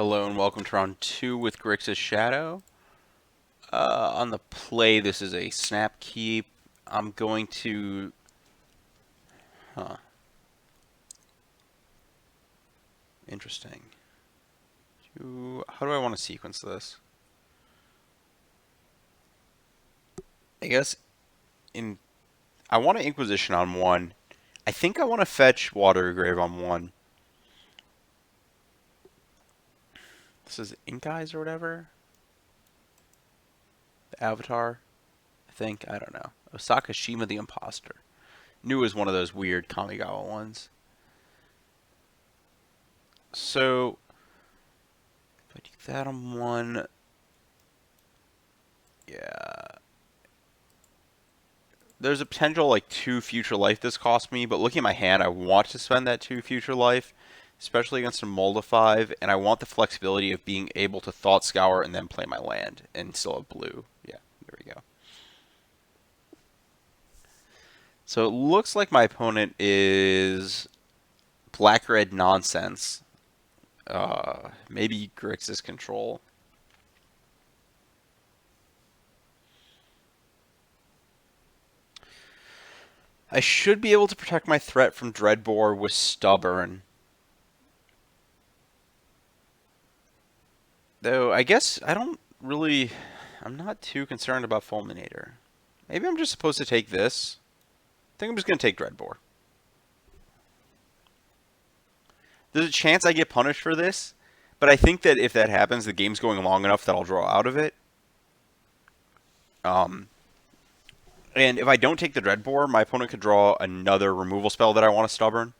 Hello and welcome to round 2 with Grixis Shadow. On the play, this is a snap keep. I'm going to... Huh. Interesting. How do I want to sequence this? I guess in... I want to Inquisition on 1. I think I want to fetch Watergrave on 1. This is Ink Eyes or whatever? The Avatar? I think. I don't know. Osaka Shima the Imposter. Knew it was one of those weird Kamigawa ones. So, if I do that on 1... Yeah. There's a potential like 2 future life this cost me, but looking at my hand, I want to spend that 2 future life, especially against a Molda 5, and I want the flexibility of being able to Thought Scour and then play my land and still have blue. Yeah, there we go. So it looks like my opponent is black-red nonsense. Maybe Grixis control. I should be able to protect my threat from Dreadbore with Stubborn. Though, I guess I don't really... I'm not too concerned about Fulminator. Maybe I'm just supposed to take this. I think I'm just going to take Dreadbore. There's a chance I get punished for this, but I think that if that happens, the game's going long enough that I'll draw out of it. And if I don't take the Dreadbore, my opponent could draw another removal spell that I want to Stubborn.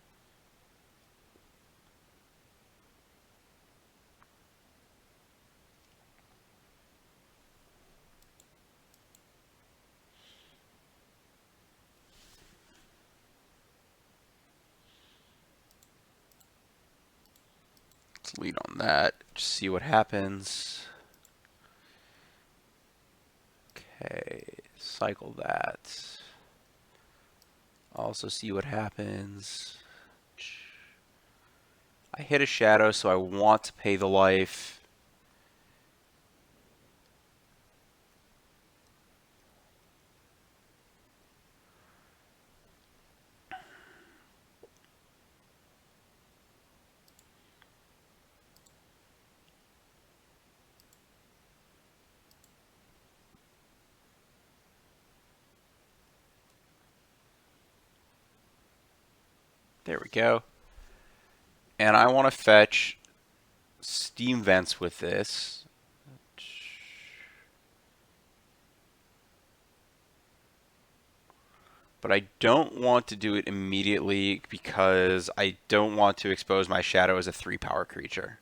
Let's lead on that. Just see what happens. Okay, cycle that. Also see what happens. I hit a shadow, so I want to pay the life. There we go. And I want to fetch Steam Vents with this. But I don't want to do it immediately because I don't want to expose my shadow as a 3-power creature.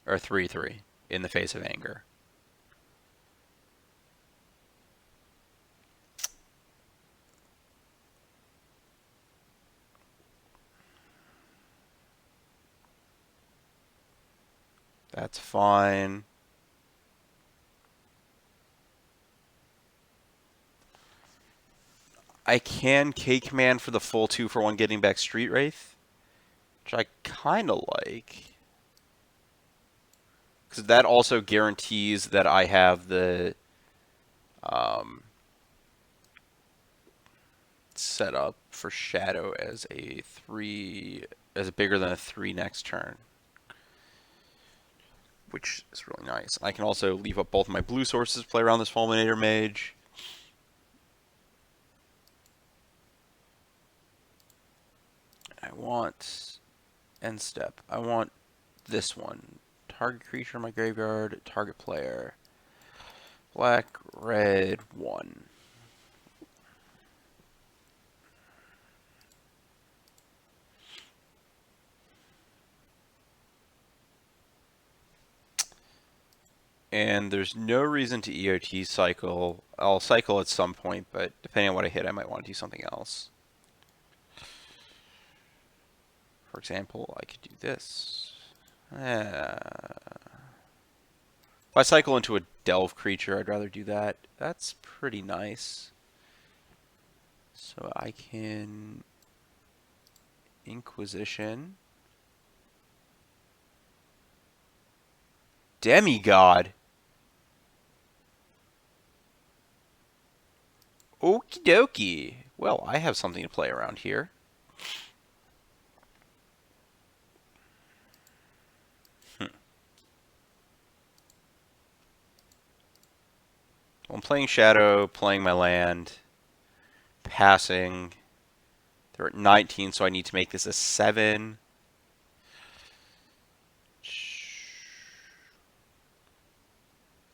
Or 3/3 in the face of anger. That's fine. I can K-Command for the full 2-for-1 getting back Street Wraith, which I kind of like. Because that also guarantees that I have the set up for Shadow as a 3, as a bigger than a 3 next turn. Which is really nice. I can also leave up both my blue sources, play around this Fulminator Mage. I want end step. I want this one. Target creature in my graveyard, target player. Black, red, 1. And there's no reason to EOT cycle. I'll cycle at some point, but depending on what I hit, I might want to do something else. For example, I could do this. If I cycle into a Delve creature, I'd rather do that. That's pretty nice. So I can Inquisition. Demigod. Okie dokie. Well, I have something to play around here. Well, I'm playing Shadow, playing my land, passing. They're at 19, so I need to make this a 7.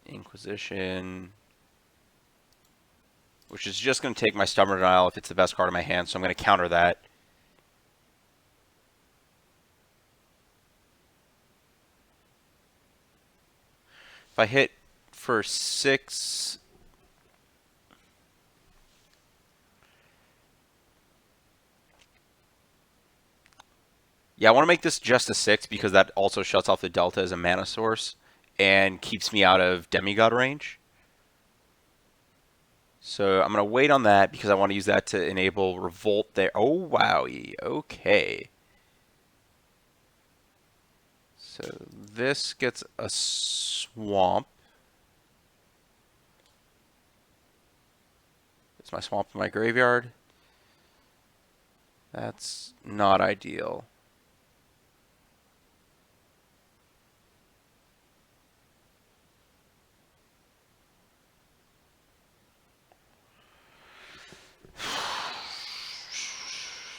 Inquisition. Which is just going to take my Stubborn Denial if it's the best card in my hand, so I'm going to counter that. If I hit for 6... Yeah, I want to make this just a 6 because that also shuts off the Delta as a mana source and keeps me out of Demigod range. So I'm going to wait on that because I want to use that to enable Revolt there. Oh, wowie. Okay. So this gets a swamp. It's my swamp in my graveyard. That's not ideal.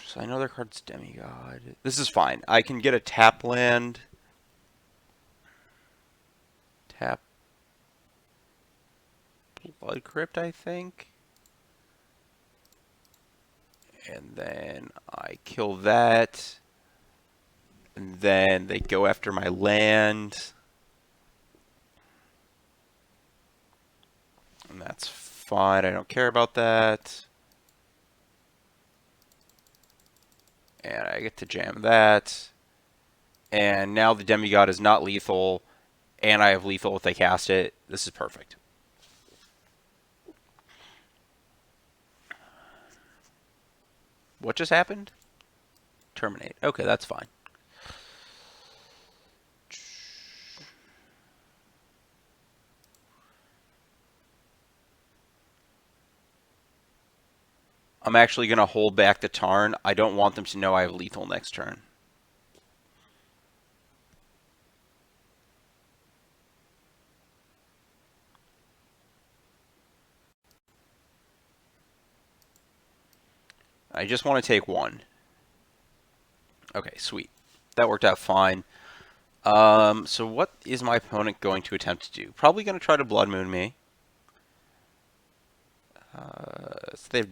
So I know their card's Demigod. This is fine. I can get a tap land. Tap Blood Crypt, I think. And then I kill that. And then they go after my land. And that's fine. I don't care about that. And I get to jam that. And now the Demigod is not lethal. And I have lethal if they cast it. This is perfect. What just happened? Terminate. Okay, that's fine. I'm actually going to hold back the Tarn. I don't want them to know I have lethal next turn. I just want to take 1. Okay, sweet. That worked out fine. So what is my opponent going to attempt to do? Probably going to try to Blood Moon me. So they have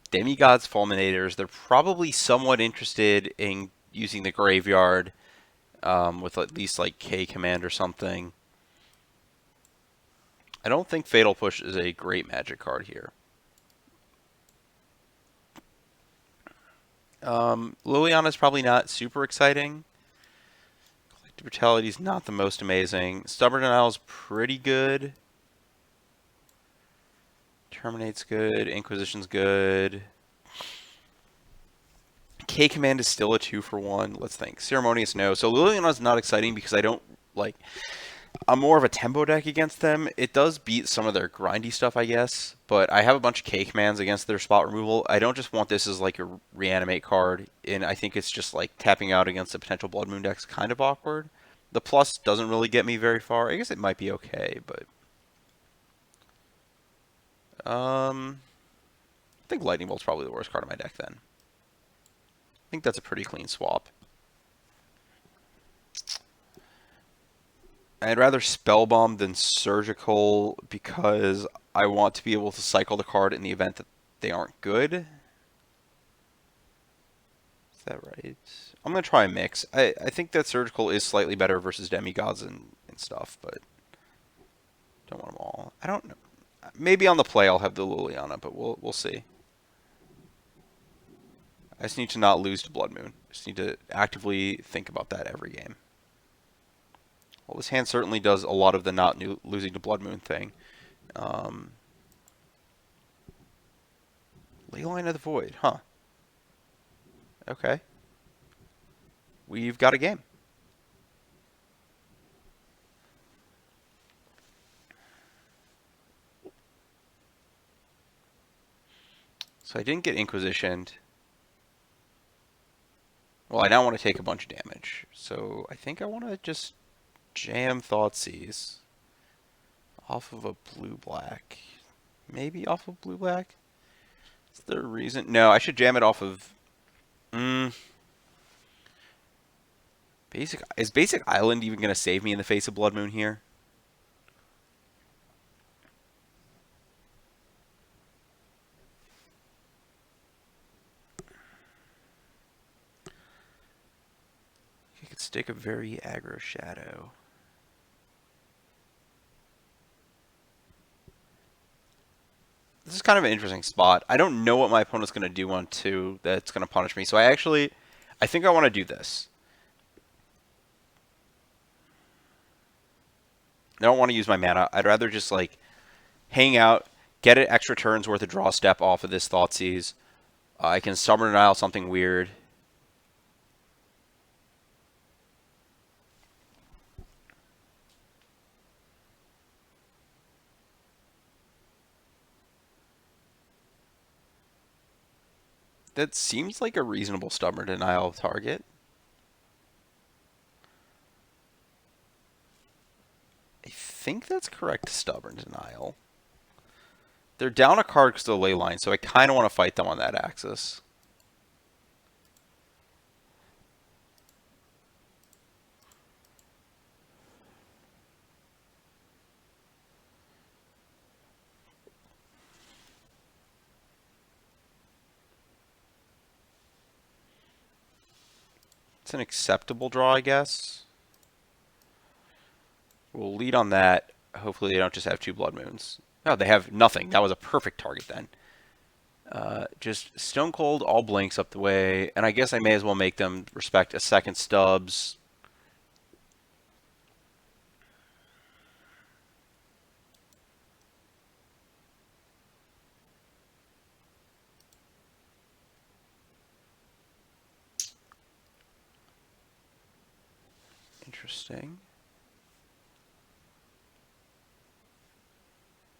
Demigods, Fulminators. They're probably somewhat interested in using the graveyard with at least like K command or something. I don't think Fatal Push is a great Magic card here. Liliana is probably not super exciting. Collective Brutality is not the most amazing. Stubborn Denial is pretty good. Terminate's good. Inquisition's good. K Command is still a 2-for-1. Let's think. Ceremonious, no. So Liliana's not exciting because I don't like. I'm more of a tempo deck against them. It does beat some of their grindy stuff, I guess, but I have a bunch of K commands against their spot removal. I don't just want this as like a reanimate card, and I think it's just like tapping out against a potential Blood Moon deck's kind of awkward. The plus doesn't really get me very far. I guess it might be okay, but I think Lightning Bolt's probably the worst card in my deck then. I think that's a pretty clean swap. I'd rather Spellbomb than Surgical because I want to be able to cycle the card in the event that they aren't good. Is that right? I'm going to try a mix. I think that Surgical is slightly better versus Demigods and stuff, but don't want them all. I don't know. Maybe on the play I'll have the Liliana, but we'll see. I just need to not lose to Blood Moon. I just need to actively think about that every game. Well, this hand certainly does a lot of the not losing to Blood Moon thing. Leyline of the Void, huh? Okay. We've got a game. So I didn't get Inquisitioned. Well, I now want to take a bunch of damage. So I think I want to just jam Thoughtseize off of a blue-black. Maybe off of blue-black? Is there a reason? No, I should jam it off of... Basic. Is Basic Island even going to save me in the face of Blood Moon here? You could stick a very aggro shadow. This is kind of an interesting spot. I don't know what my opponent's going to do on 2 that's going to punish me. So I think I want to do this. I don't want to use my mana. I'd rather just like hang out, get an extra turns worth of draw step off of this Thoughtseize. I can Stubborn Denial something weird. That seems like a reasonable Stubborn Denial target. I think that's correct Stubborn Denial. They're down a card because of the ley line, so I kind of want to fight them on that axis. It's an acceptable draw, I guess. We'll lead on that. Hopefully they don't just have 2 Blood Moons. No, they have nothing. That was a perfect target then. Just Stone Cold, all blinks up the way. And I guess I may as well make them respect a second Stubbs. Interesting.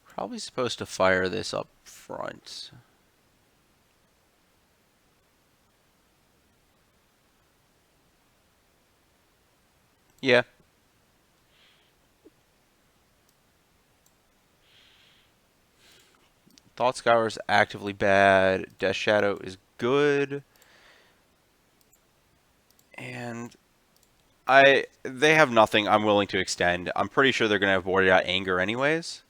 Probably supposed to fire this up front. Yeah. Thought Scour is actively bad. Death Shadow is good. And they have nothing I'm willing to extend. I'm pretty sure they're going to have boarded out Anger anyways.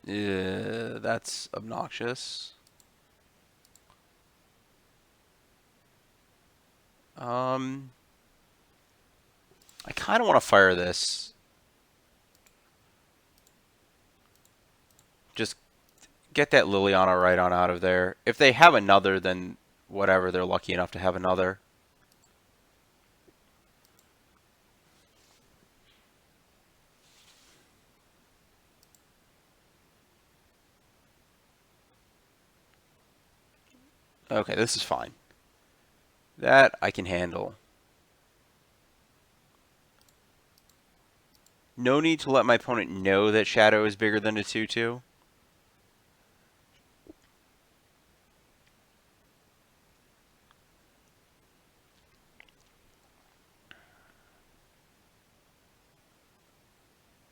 Yeah, that's obnoxious. I kind of want to fire this. Just get that Liliana right on out of there. If they have another, then whatever, they're lucky enough to have another. Okay, this is fine. That I can handle. No need to let my opponent know that Shadow is bigger than a 2/2.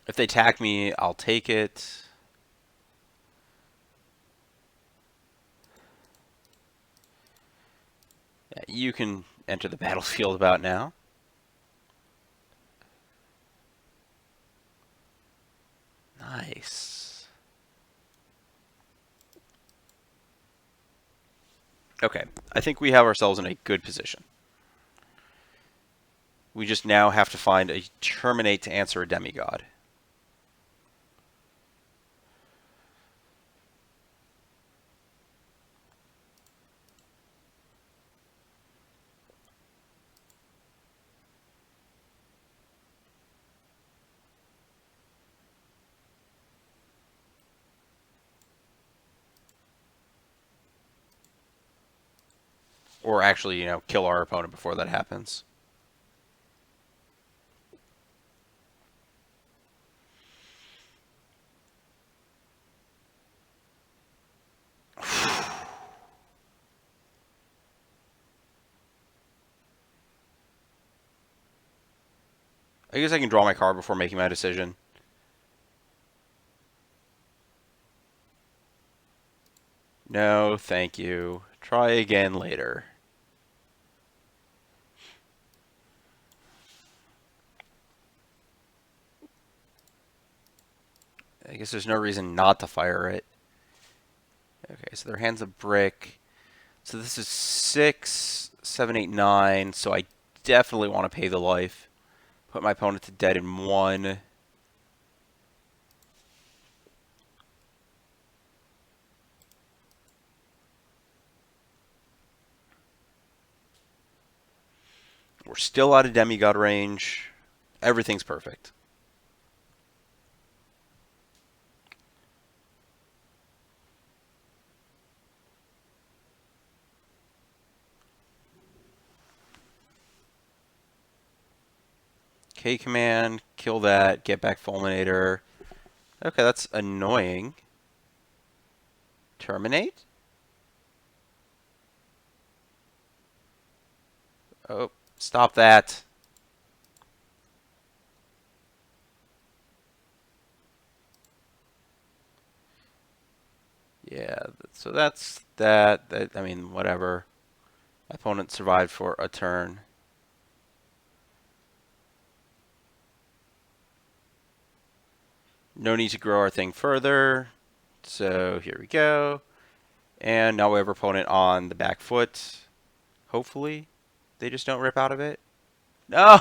If they attack me, I'll take it. Yeah, you can enter the battlefield about now. Nice. Okay, I think we have ourselves in a good position. We just now have to find a Terminate to answer a Demigod. Or actually, kill our opponent before that happens. I guess I can draw my card before making my decision. No, thank you. Try again later. I guess there's no reason not to fire it. Okay, so their hand's a brick. So this is 6, 7, 8, 9. So I definitely want to pay the life. Put my opponent to dead in 1. We're still out of demigod range. Everything's perfect. K command, kill that, get back Fulminator. Okay, that's annoying. Terminate? Oh, stop that. Yeah, so that's that. I mean, whatever. Opponent survived for a turn. No need to grow our thing further. So here we go. And now we have our opponent on the back foot. Hopefully, they just don't rip out of it. No!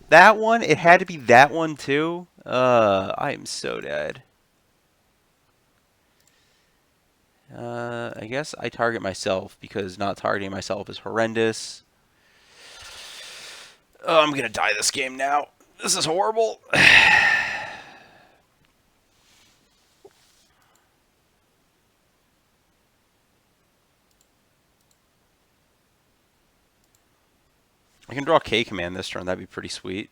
That one? It had to be that one too? I am so dead. I guess I target myself because not targeting myself is horrendous. Oh, I'm gonna die this game now. This is horrible. I can draw K command this turn. That'd be pretty sweet.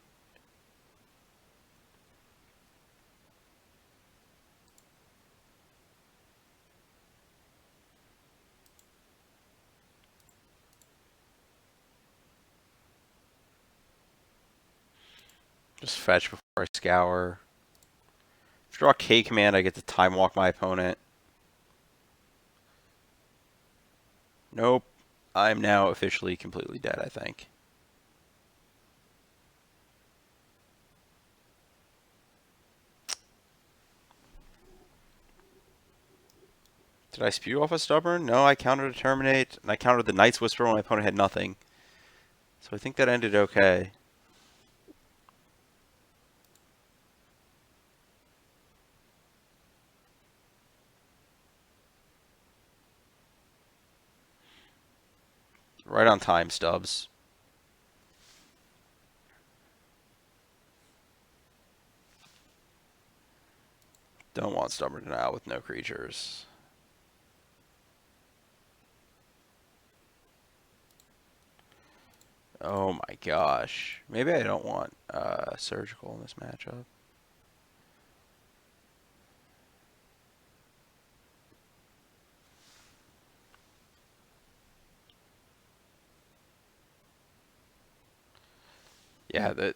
Just fetch before I scour. If I draw K command, I get to time walk my opponent. Nope. I'm now officially completely dead, I think. Did I spew off a stubborn? No, I countered a terminate, and I countered the Knight's Whisper when my opponent had nothing. So I think that ended okay. Right on time, Stubbs. Don't want stubborn denial with no creatures. Oh my gosh. Maybe I don't want surgical in this matchup. Yeah,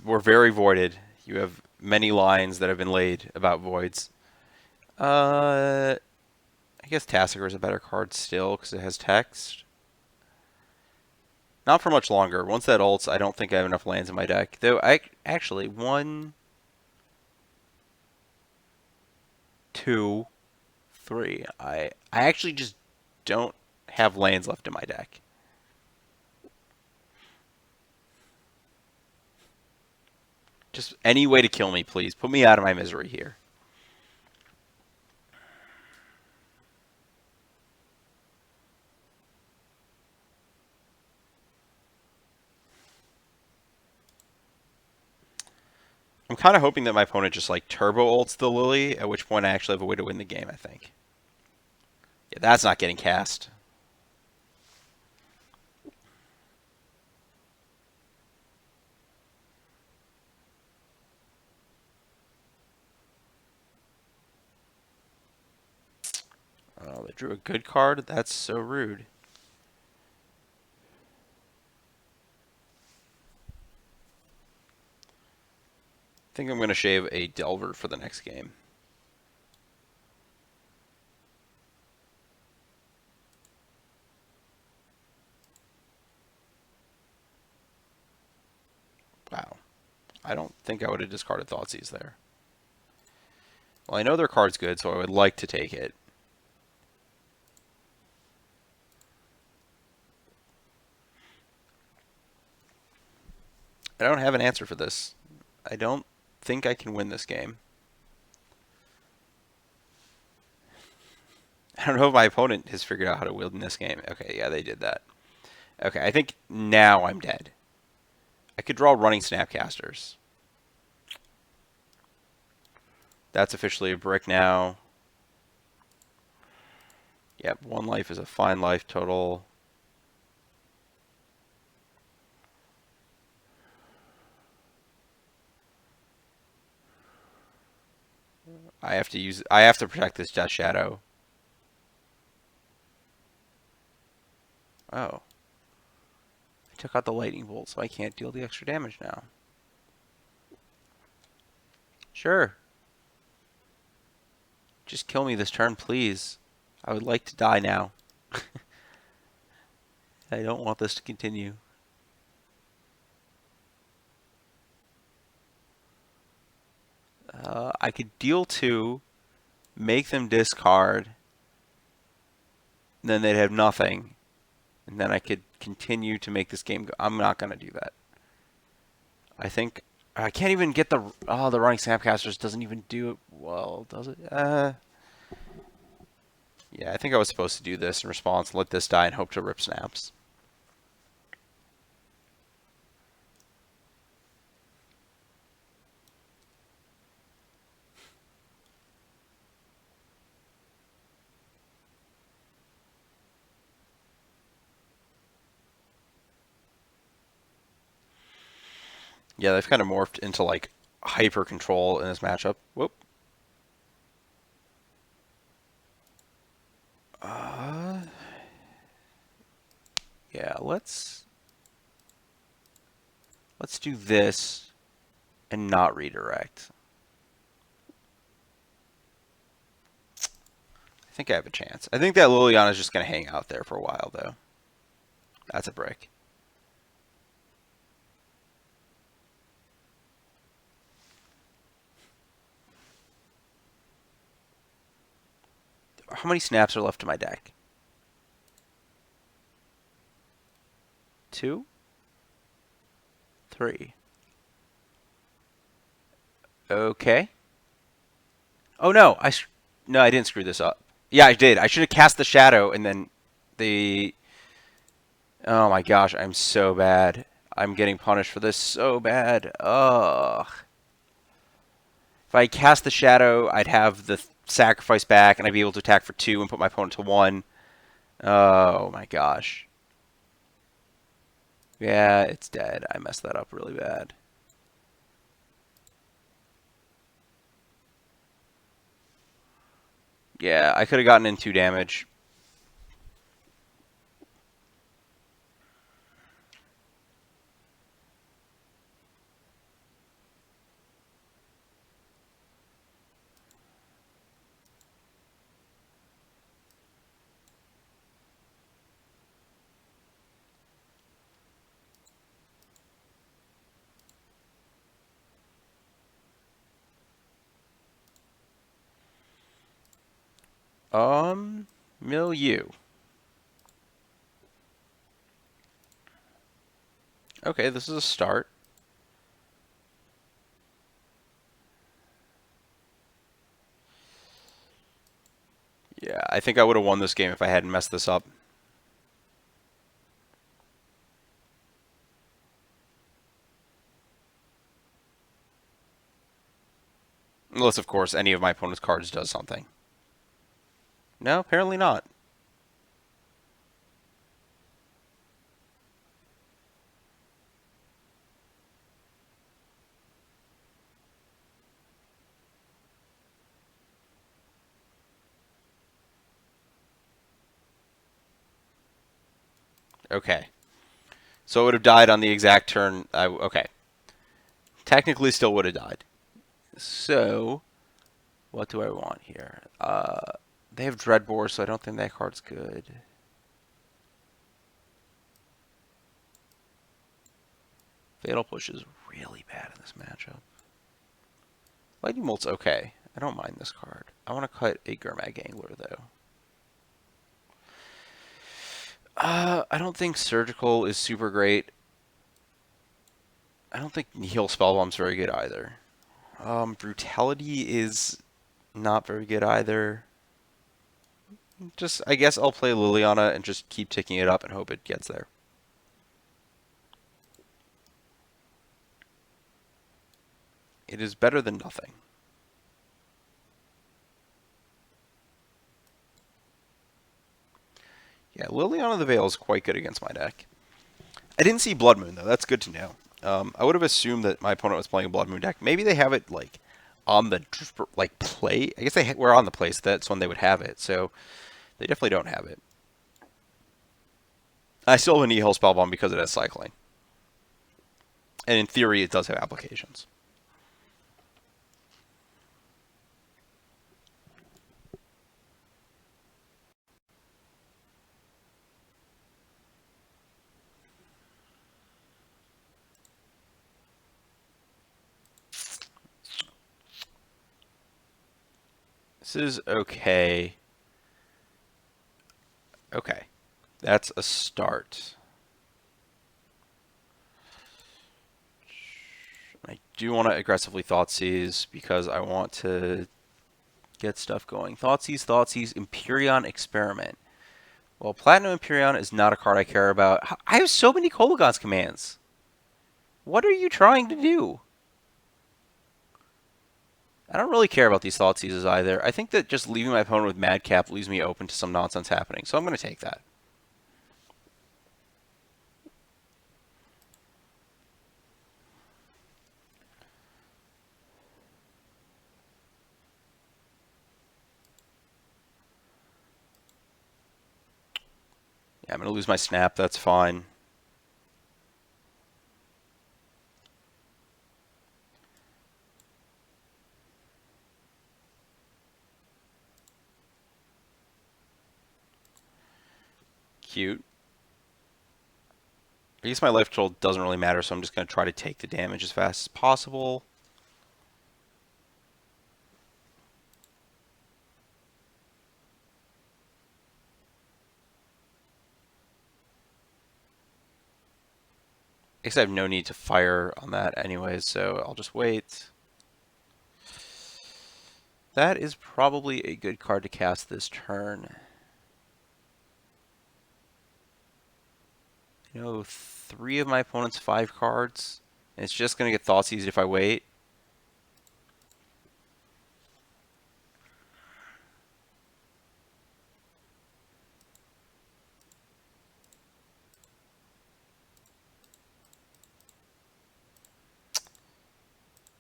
we're very voided. You have many lines that have been laid about voids. I guess Tassiger is a better card still because it has text. Not for much longer. Once that ults, I don't think I have enough lands in my deck. Though I actually 1, 2, 3. I actually just don't have lands left in my deck. Just any way to kill me, please. Put me out of my misery here. I'm kind of hoping that my opponent just like turbo ults the Lily, at which point I actually have a way to win the game, I think. Yeah, that's not getting cast. I drew a good card? That's so rude. I think I'm going to shave a Delver for the next game. Wow. I don't think I would have discarded Thoughtseize there. Well, I know their card's good, so I would like to take it. I don't have an answer for this. I don't think I can win this game. I don't know if my opponent has figured out how to win this game. Okay, yeah, they did that. Okay, I think now I'm dead. I could draw running Snapcasters. That's officially a brick now. Yep, 1 life is a fine life total. I have to protect this Death Shadow. Oh. I took out the lightning bolt, so I can't deal the extra damage now. Sure. Just kill me this turn, please. I would like to die now. I don't want this to continue. I could deal 2, make them discard, then they'd have nothing, and then I could continue to make this game go. I'm not going to do that. I think I can't even get the running Snapcasters doesn't even do it well, does it? Yeah, I think I was supposed to do this in response, let this die, and hope to rip snaps. Yeah, they've kind of morphed into like hyper control in this matchup. Whoop. Yeah, let's do this and not redirect. I think I have a chance. I think that Liliana is just going to hang out there for a while, though. That's a brick. How many snaps are left in my deck? 2? 3. Okay. Oh, no. No, I didn't screw this up. Yeah, I did. I should have cast the shadow and then the... Oh my gosh, I'm so bad. I'm getting punished for this so bad. Ugh. If I cast the shadow, I'd have the sacrifice back, and I'd be able to attack for 2 and put my opponent to 1. Oh my gosh. Yeah, it's dead. I messed that up really bad. Yeah, I could have gotten in 2 damage. Milieu. Okay, this is a start. Yeah, I think I would have won this game if I hadn't messed this up. Unless, of course, any of my opponent's cards does something. No, apparently not. Okay. So it would have died on the exact turn. Okay. Technically still would have died. So, what do I want here? They have Dreadbore, so I don't think that card's good. Fatal Push is really bad in this matchup. Lightning Bolt's okay. I don't mind this card. I want to cut a Gurmag Angler, though. I don't think Surgical is super great. I don't think Nihil Spellbomb's very good either. Brutality is not very good either. Just, I guess I'll play Liliana and just keep ticking it up and hope it gets there. It is better than nothing. Yeah, Liliana the Veil is quite good against my deck. I didn't see Blood Moon, though. That's good to know. I would have assumed that my opponent was playing a Blood Moon deck. Maybe they have it, like, on the, like, play. I guess they were on the play, so that's when they would have it. So, they definitely don't have it. I still have a Nihil Spellbomb because it has cycling. And in theory, it does have applications. This is okay. Okay. That's a start. I do want to aggressively Thoughtseize because I want to get stuff going. Thoughtseize, Empyrean Experiment. Well, Platinum Empyrean is not a card I care about. I have so many Kolaghan's commands. What are you trying to do? I don't really care about these Thoughtseizes either. I think that just leaving my opponent with Madcap leaves me open to some nonsense happening, so I'm going to take that. Yeah, I'm going to lose my Snap. That's fine. Cute. I guess my life control doesn't really matter, so I'm just going to try to take the damage as fast as possible. I guess I have no need to fire on that anyways, so I'll just wait. That is probably a good card to cast this turn. You know, 3 of my opponent's 5 cards. And it's just going to get Thoughtseized if I wait.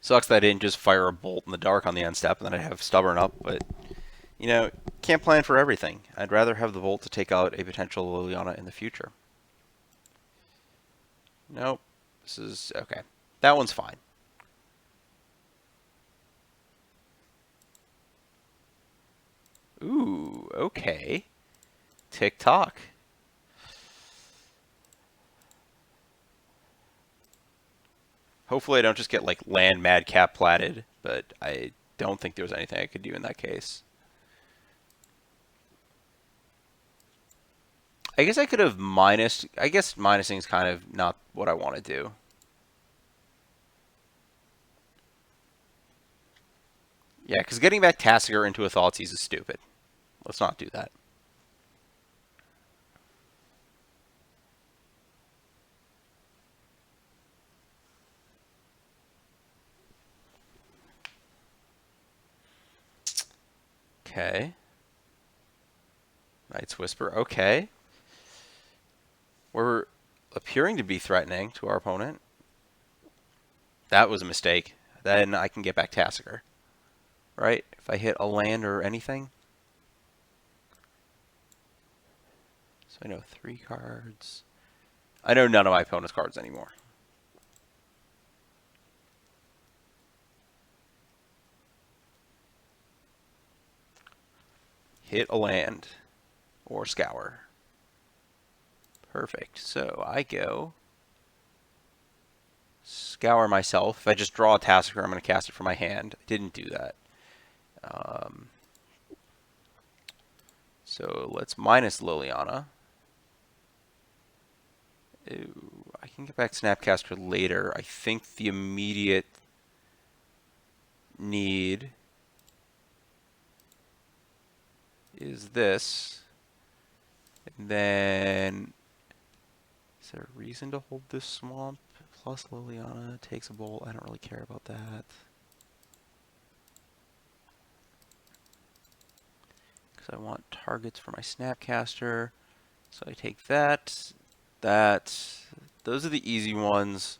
Sucks that I didn't just fire a bolt in the dark on the end step and then I'd have Stubborn up, but, you know, can't plan for everything. I'd rather have the bolt to take out a potential Liliana in the future. Nope. This is... okay. That one's fine. Ooh, okay. Tick-tock. Hopefully I don't just get, like, land Madcap platted, but I don't think there's anything I could do in that case. I guess I could have minused... I guess minusing is kind of not what I want to do. Yeah, because getting back Tassiger into a Thoughtseize is stupid. Let's not do that. Okay. Knight's Whisper. Okay. We're appearing to be threatening to our opponent. That was a mistake. Then I can get back Tassiger. Right? If I hit a land or anything. So I know 3 cards. I know none of my opponent's cards anymore. Hit a land. Or scour. Perfect. So I go scour myself. If I just draw a Tasker, I'm going to cast it from my hand. I didn't do that. So let's minus Liliana. Ooh, I can get back Snapcaster later. I think the immediate need is this. And then, is there a reason to hold this swamp? Plus Liliana takes a bolt. I don't really care about that. Because I want targets for my Snapcaster. So I take that, that. Those are the easy ones.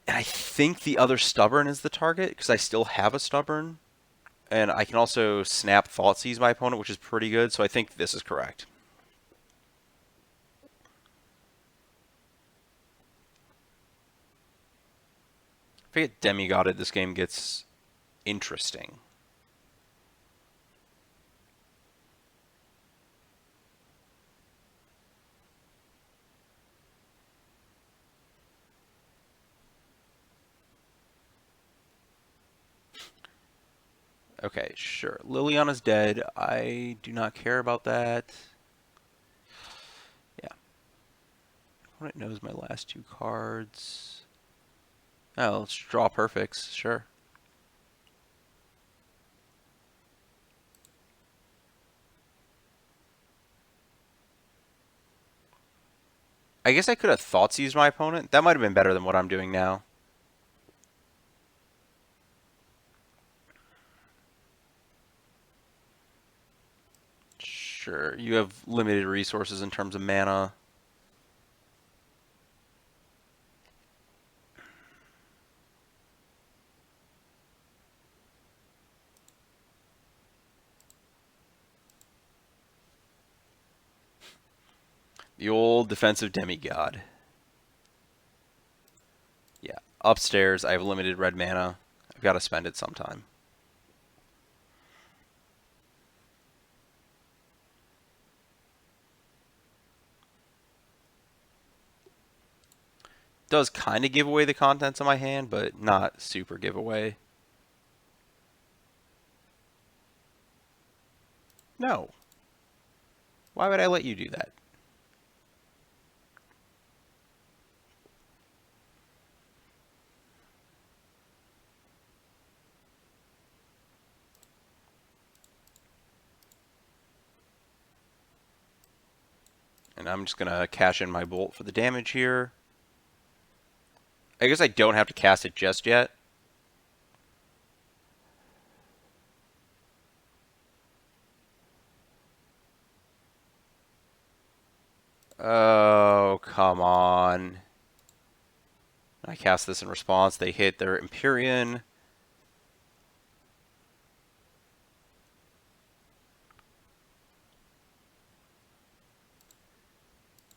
And I think the other Stubborn is the target, because I still have a Stubborn. And I can also snap Thoughtseize my opponent, which is pretty good, so I think this is correct. If I get Demigodded, this game gets interesting. Okay, sure. Liliana's dead. I do not care about that. Yeah. Opponent knows my last two cards. Oh, let's draw perfects. Sure. I guess I could have Thoughtseized my opponent. That might have been better than what I'm doing now. Sure. You have limited resources in terms of mana. The old defensive demigod. Yeah. Upstairs, I have limited red mana. I've got to spend it sometime. Does kind of give away the contents of my hand, but not super giveaway. No. Why would I let you do that? And I'm just going to cash in my bolt for the damage here. I guess I don't have to cast it just yet. Oh, come on. I cast this in response. They hit their Empyrean.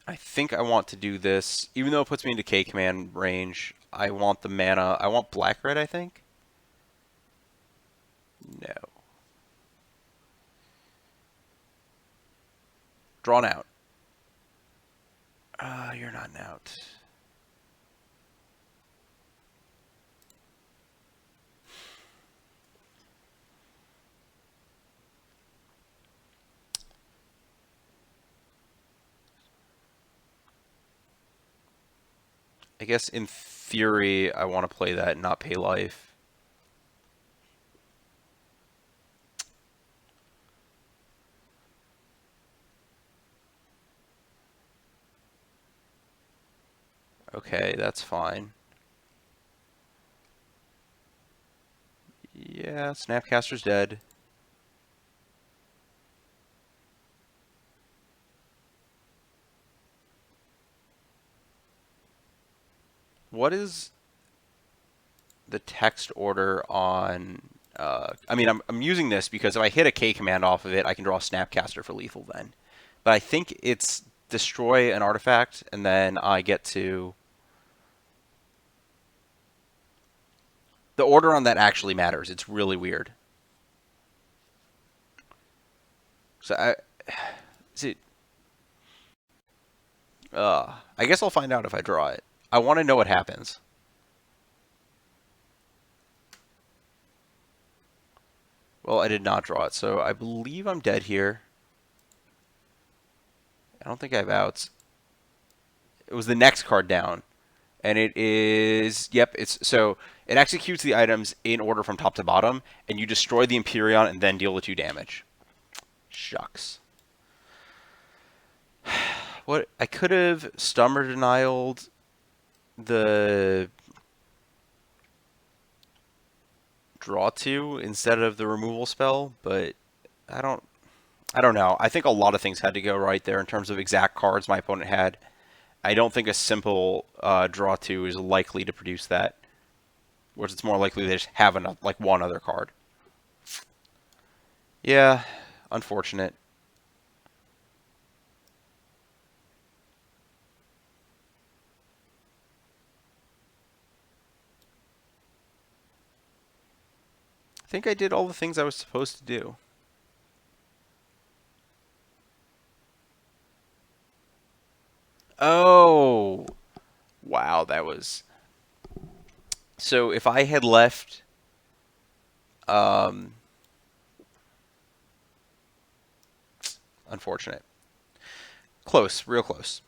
I think I want to do this. Even though it puts me into K-Command range, I want the mana. I want black-red, I think? No. Drawn out. You're not an out. I guess in theory, I want to play that and not pay life. Okay, that's fine. Yeah, Snapcaster's dead. What is the text order on... I mean, I'm using this because if I hit a K command off of it, I can draw a Snapcaster for lethal then. But I think it's destroy an artifact, and then I get to... The order on that actually matters. It's really weird. So is it? I guess I'll find out if I draw it. I want to know what happens. Well, I did not draw it, so I believe I'm dead here. I don't think I have outs. It was the next card down. And it is, yep, so it executes the items in order from top to bottom, and you destroy the Empyrean and then deal the 2 damage. Shucks. What, I could have stun or denialed the draw 2 instead of the removal spell, but I don't know. I think a lot of things had to go right there in terms of exact cards my opponent had. I don't think a simple draw 2 is likely to produce that. Whereas it's more likely they just have like one other card. Yeah, unfortunate. I think I did all the things I was supposed to do. Oh, wow, that was... So if I had left... Unfortunate. Close, real close.